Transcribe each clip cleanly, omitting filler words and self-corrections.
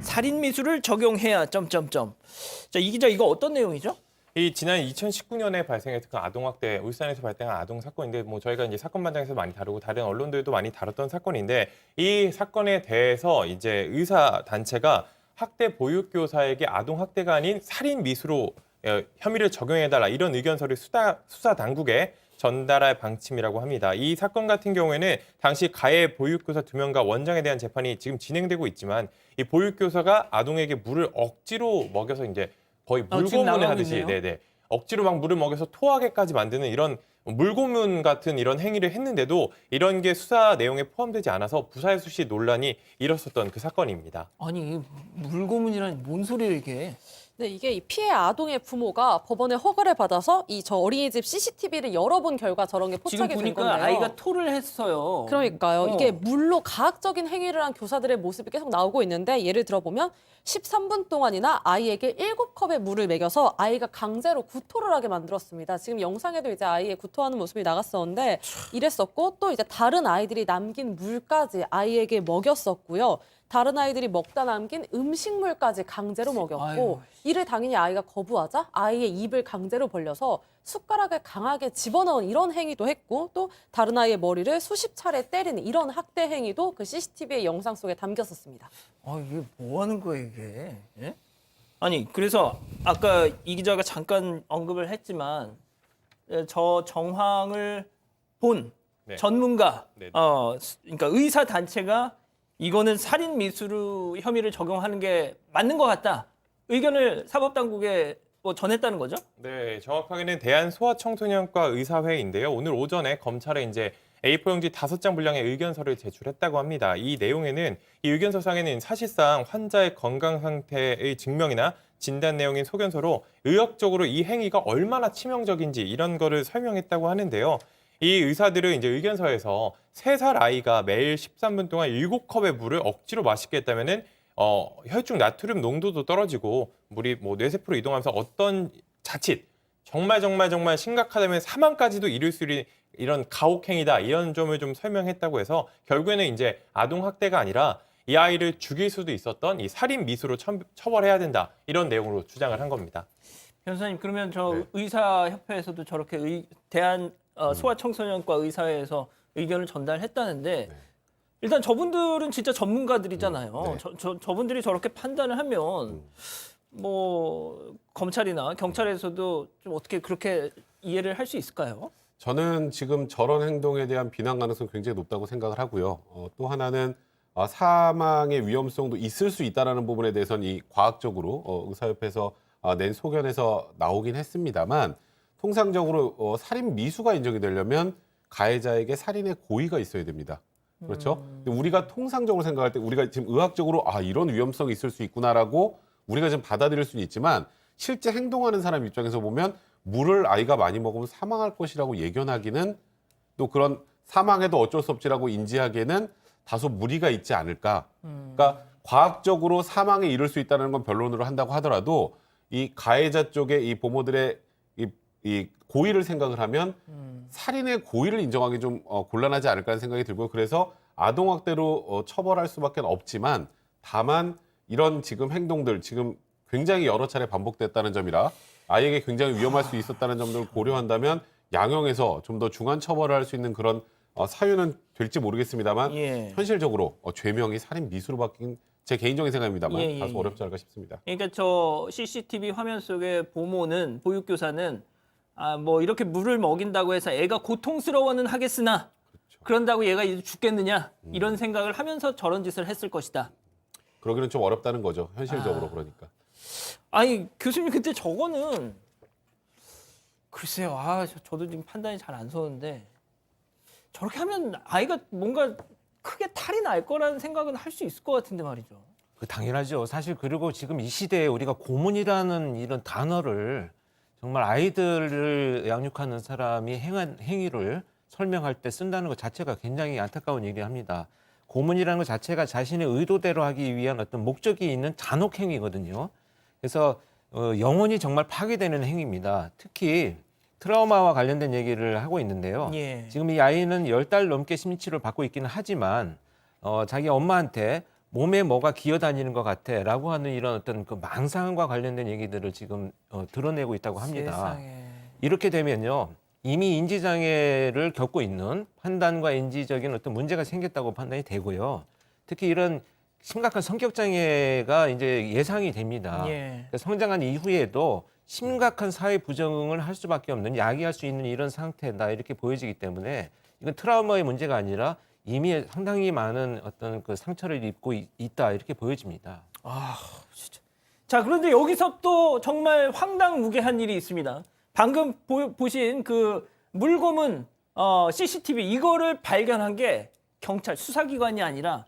살인 미수를 적용해야 점점점. 자, 이 기자 이거 어떤 내용이죠? 이 지난 2019년에 발생했던 그 아동학대, 울산에서 발생한 아동 사건인데 저희가 이제 사건 반장에서 많이 다루고 다른 언론들도 많이 다뤘던 사건인데 이 사건에 대해서 이제 의사 단체가 학대 보육교사에게 아동학대가 아닌 살인 미수로 혐의를 적용해달라 이런 의견서를 수사 당국에 전달할 방침이라고 합니다. 이 사건 같은 경우에는 당시 가해 보육교사 2명과 원장에 대한 재판이 지금 진행되고 있지만 이 보육교사가 아동에게 물을 억지로 먹여서 이제 거의 물고문을 하듯이 억지로 막 물을 먹여서 토하게까지 만드는 이런 물고문 같은 이런 행위를 했는데도 이런 게 수사 내용에 포함되지 않아서 부사일수시 논란이 일었었던 그 사건입니다. 아니, 물고문이라니 뭔 소리를 이게? 네, 이게 이 피해 아동의 부모가 법원의 허가를 받아서 저 어린이집 CCTV를 열어본 결과 저런 게 지금 포착이 된 보니까 건데요. 아이가 토를 했어요. 그러니까요. 이게 물로 가학적인 행위를 한 교사들의 모습이 계속 나오고 있는데 예를 들어보면 13분 동안이나 아이에게 7컵의 물을 먹여서 아이가 강제로 구토를 하게 만들었습니다. 지금 영상에도 이제 아이의 구토하는 모습이 나갔었는데 이랬었고 또 이제 다른 아이들이 남긴 물까지 아이에게 먹였었고요. 다른 아이들이 먹다 남긴 음식물까지 강제로 먹였고 아유. 이를 당연히 아이가 거부하자 아이의 입을 강제로 벌려서 숟가락을 강하게 집어넣은 이런 행위도 했고 또 다른 아이의 머리를 수십 차례 때리는 이런 학대 행위도 그 CCTV의 영상 속에 담겼었습니다. 이게 뭐 하는 거예요, 이게? 예? 아니, 그래서 아까 이 기자가 잠깐 언급을 했지만 저 정황을 본 네. 전문가, 네. 그러니까 의사 단체가 이거는 살인 미수로 혐의를 적용하는 게 맞는 것 같다. 의견을 사법당국에 전했다는 거죠? 네, 정확하게는 대한소아청소년과 의사회인데요. 오늘 오전에 검찰에 이제 A4 용지 5장 분량의 의견서를 제출했다고 합니다. 이 내용에는 이 의견서상에는 사실상 환자의 건강 상태의 증명이나 진단 내용인 소견서로 의학적으로 이 행위가 얼마나 치명적인지 이런 거를 설명했다고 하는데요. 이 의사들은 이제 의견서에서 3살 아이가 매일 13분 동안 7컵의 물을 억지로 마시게 했다면은 혈중 나트륨 농도도 떨어지고 물이 뇌세포로 이동하면서 어떤 자칫 정말 심각하다면 사망까지도 이를 수 있는 이런 가혹행위다 이런 점을 좀 설명했다고 해서 결국에는 이제 아동 학대가 아니라 이 아이를 죽일 수도 있었던 이 살인 미수로 처벌해야 된다 이런 내용으로 주장을 한 겁니다. 변호사님, 그러면 저 네. 의사협회에서도 저렇게 대한 소아청소년과 의사회에서 의견을 전달했다는데 일단 저분들은 진짜 전문가들이잖아요. 네. 저분들이 저렇게 판단을 하면 검찰이나 경찰에서도 좀 어떻게 그렇게 이해를 할 수 있을까요? 저는 지금 저런 행동에 대한 비난 가능성이 굉장히 높다고 생각을 하고요. 또 하나는 사망의 위험성도 있을 수 있다는 부분에 대해서는 이 과학적으로 의사협회에서 낸 소견에서 나오긴 했습니다만 통상적으로 살인 미수가 인정이 되려면 가해자에게 살인의 고의가 있어야 됩니다. 그렇죠? 근데 우리가 통상적으로 생각할 때 우리가 지금 의학적으로 이런 위험성이 있을 수 있구나라고 우리가 좀 받아들일 수는 있지만 실제 행동하는 사람 입장에서 보면 물을 아이가 많이 먹으면 사망할 것이라고 예견하기는 또 그런 사망해도 어쩔 수 없지라고 인지하기에는 다소 무리가 있지 않을까. 그러니까 과학적으로 사망에 이를 수 있다는 건 변론으로 한다고 하더라도 이 가해자 쪽의 이 부모들의 이 고의를 생각을 하면 살인의 고의를 인정하기 좀 곤란하지 않을까 하는 생각이 들고요. 그래서 아동학대로 처벌할 수밖에 없지만 다만 이런 지금 행동들 지금 굉장히 여러 차례 반복됐다는 점이라 아이에게 굉장히 위험할 수 있었다는 점들을 고려한다면 양형에서 좀 더 중한 처벌을 할 수 있는 그런 사유는 될지 모르겠습니다만 현실적으로 죄명이 살인 미수로 바뀐 제 개인적인 생각입니다만 다소 어렵지 않을까 싶습니다. 그러니까 저 CCTV 화면 속의 보육교사는 이렇게 물을 먹인다고 해서 애가 고통스러워는 하겠으나 그런다고 얘가 이제 죽겠느냐 이런 생각을 하면서 저런 짓을 했을 것이다. 그러기는 좀 어렵다는 거죠. 현실적으로 그러니까. 아니 교수님, 근데 저거는 글쎄요. 저도 지금 판단이 잘 안 서는데 저렇게 하면 아이가 뭔가 크게 탈이 날 거라는 생각은 할 수 있을 것 같은데 말이죠. 당연하죠. 사실 그리고 지금 이 시대에 우리가 고문이라는 이런 단어를 정말 아이들을 양육하는 사람이 행한 행위를 설명할 때 쓴다는 것 자체가 굉장히 안타까운 얘기합니다. 고문이라는 것 자체가 자신의 의도대로 하기 위한 어떤 목적이 있는 잔혹 행위거든요. 그래서 영혼이 정말 파괴되는 행위입니다. 특히 트라우마와 관련된 얘기를 하고 있는데요. 지금 이 아이는 10달 넘게 심리치료를 받고 있기는 하지만 자기 엄마한테 몸에 뭐가 기어다니는 것 같아라고 하는 이런 어떤 그 망상과 관련된 얘기들을 지금 드러내고 있다고 합니다. 세상에. 이렇게 되면요. 이미 인지장애를 겪고 있는 판단과 인지적인 어떤 문제가 생겼다고 판단이 되고요. 특히 이런 심각한 성격장애가 이제 예상이 됩니다. 예. 그러니까 성장한 이후에도 심각한 사회 부적응을 할 수밖에 없는 야기할 수 있는 이런 상태다 이렇게 보여지기 때문에 이건 트라우마의 문제가 아니라 이미 상당히 많은 어떤 그 상처를 입고 있다 이렇게 보여집니다. 아, 진짜. 자, 그런데 여기서 또 정말 황당무계한 일이 있습니다. 방금 보신 그 물고문 CCTV 이거를 발견한 게 경찰 수사기관이 아니라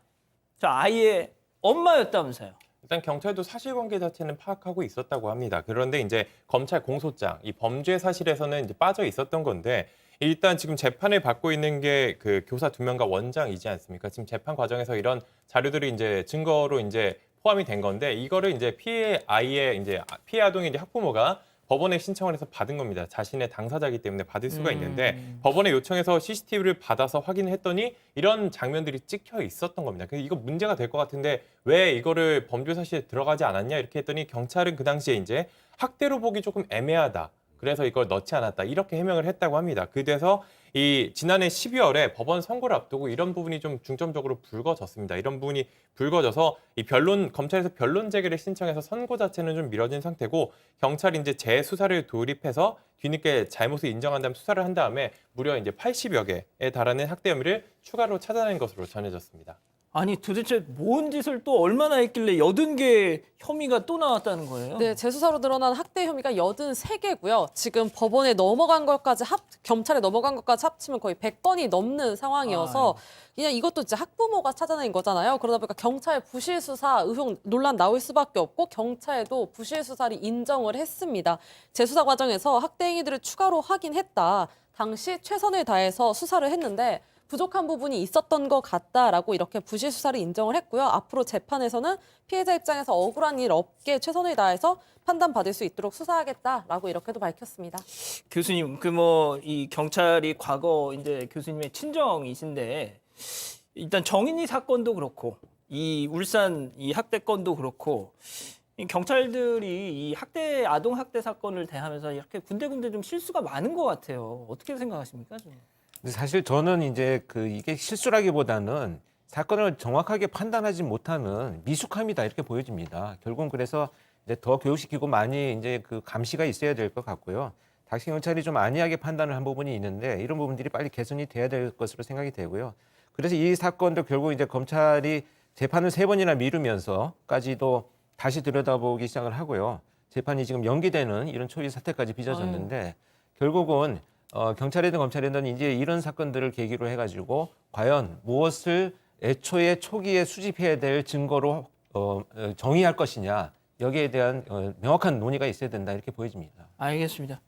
저 아이의 엄마였다면서요. 일단 경찰도 사실관계 자체는 파악하고 있었다고 합니다. 그런데 이제 검찰 공소장, 이 범죄 사실에서는 이제 빠져 있었던 건데 일단 지금 재판을 받고 있는 게 그 교사 2명과 원장이지 않습니까? 지금 재판 과정에서 이런 자료들이 이제 증거로 이제 포함이 된 건데 이거를 이제 피해 아이의 이제 피해 아동의 이제 학부모가 법원에 신청을 해서 받은 겁니다. 자신의 당사자이기 때문에 받을 수가 있는데 법원에 요청해서 CCTV를 받아서 확인을 했더니 이런 장면들이 찍혀 있었던 겁니다. 그래서 이거 문제가 될 것 같은데 왜 이거를 범죄 사실에 들어가지 않았냐 이렇게 했더니 경찰은 그 당시에 이제 학대로 보기 조금 애매하다. 그래서 이걸 넣지 않았다. 이렇게 해명을 했다고 합니다. 그래서 이 지난해 12월에 법원 선고를 앞두고 이런 부분이 좀 중점적으로 불거졌습니다. 이런 부분이 불거져서 이 검찰에서 변론 재개를 신청해서 선고 자체는 좀 미뤄진 상태고 경찰이 이제 재수사를 돌입해서 뒤늦게 잘못을 인정한 다음 수사를 한 다음에 무려 이제 80여 개에 달하는 학대 혐의를 추가로 찾아낸 것으로 전해졌습니다. 아니 도대체 뭔 짓을 또 얼마나 했길래 80개 혐의가 또 나왔다는 거예요? 네, 재수사로 드러난 학대 혐의가 83개고요. 지금 법원에 넘어간 것까지 경찰에 넘어간 것까지 합치면 거의 100건이 넘는 상황이어서 그냥 이것도 이제 학부모가 찾아낸 거잖아요. 그러다 보니까 경찰 부실 수사 의혹 논란 나올 수밖에 없고 경찰도 부실 수사를 인정을 했습니다. 재수사 과정에서 학대 행위들을 추가로 확인했다. 당시 최선을 다해서 수사를 했는데 부족한 부분이 있었던 것 같다라고 이렇게 부실 수사를 인정을 했고요. 앞으로 재판에서는 피해자 입장에서 억울한 일 없게 최선을 다해서 판단받을 수 있도록 수사하겠다라고 이렇게도 밝혔습니다. 교수님, 이 경찰이 과거 이제 교수님의 친정이신데 일단 정인이 사건도 그렇고 이 울산 이 학대 건도 그렇고 이 경찰들이 이 아동 학대 사건을 대하면서 이렇게 군데군데 좀 실수가 많은 것 같아요. 어떻게 생각하십니까? 좀? 근데 사실 저는 이제 이게 실수라기보다는 사건을 정확하게 판단하지 못하는 미숙함이다 이렇게 보여집니다. 결국은 그래서 이제 더 교육시키고 많이 이제 그 감시가 있어야 될 것 같고요. 당시 경찰이 좀 안이하게 판단을 한 부분이 있는데 이런 부분들이 빨리 개선이 돼야 될 것으로 생각이 되고요. 그래서 이 사건도 결국 이제 검찰이 재판을 3번이나 미루면서까지도 다시 들여다보기 시작을 하고요. 재판이 지금 연기되는 이런 초기 사태까지 빚어졌는데 결국은 경찰이든 검찰이든 이제 이런 사건들을 계기로 해가지고 과연 무엇을 애초에 초기에 수집해야 될 증거로 정의할 것이냐 여기에 대한 명확한 논의가 있어야 된다 이렇게 보여집니다. 알겠습니다.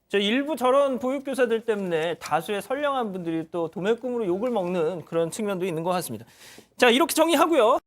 저 일부 저런 보육교사들 때문에 다수의 선량한 분들이 또 도매금으로 욕을 먹는 그런 측면도 있는 것 같습니다. 자, 이렇게 정리하고요.